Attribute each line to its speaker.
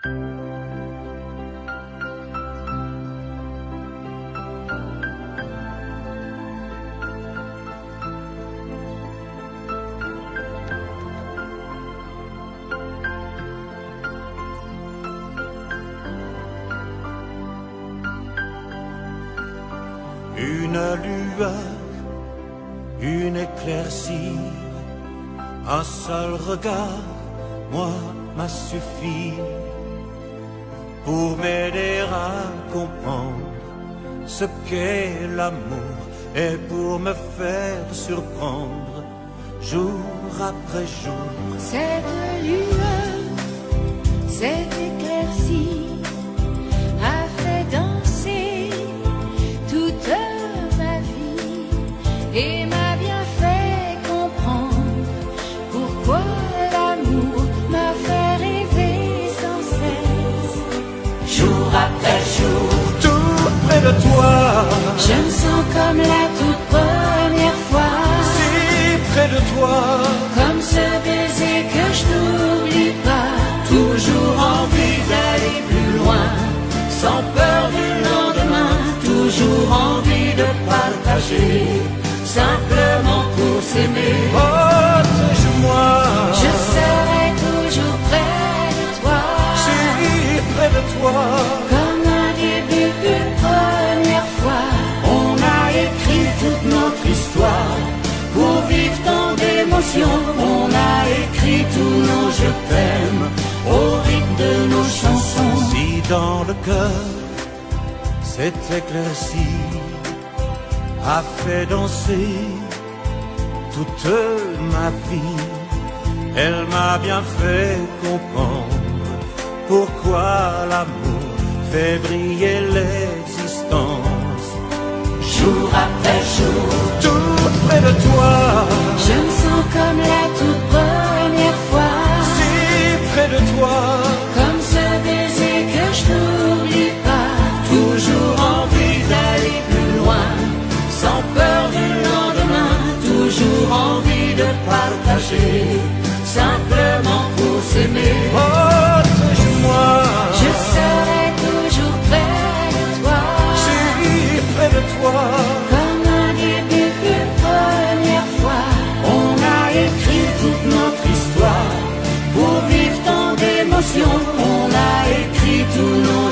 Speaker 1: Une lueur, une éclaircie, un seul regard, moi, m'a suffi pour m'aider à comprendre ce qu'est l'amour et pour me faire surprendre jour après jour.
Speaker 2: Cette lueur, cette éclaircie a fait danser toute ma vie et m'a bien fait comprendre pourquoi l'amour m'a fait rêver sans cesse. Jour après jour,
Speaker 1: Tout près de toi,
Speaker 2: je me sens comme la toute première fois,
Speaker 1: si près de toi,
Speaker 2: comme ce baiser que je n'oublie pas. Toujours envie d'aller plus loin, sans peur du lendemain. Toujours envie de partager, simplement pour s'aimer.
Speaker 1: protège-moi,
Speaker 2: Je serai toujours près de toi,
Speaker 1: si près de toi.
Speaker 2: comme un début, une première fois. On a écrit toute notre histoire pour vivre tant d'émotions. On a écrit tous nos je t'aime au rythme de nos chansons.
Speaker 1: Si dans le cœur cette éclaircie a fait danser toute ma vie, elle m'a bien fait comprendre pourquoi l'amour fait briller l'existence.
Speaker 2: Jour après jour,
Speaker 1: Tout près de toi,
Speaker 2: je me sens comme la toute première fois,
Speaker 1: si près de toi,
Speaker 2: comme ce baiser que je n'oublie pas. Toujours envie d'aller plus loin, sans peur du lendemain. Toujours envie de partager, simplement pour s'aimer.
Speaker 1: protège-moi,
Speaker 2: Je serai toujours près de toi,
Speaker 1: si près de toi.
Speaker 2: comme un début, une première fois. On a écrit toute notre histoire pour vivre tant d'émotions. On a écrit tous nos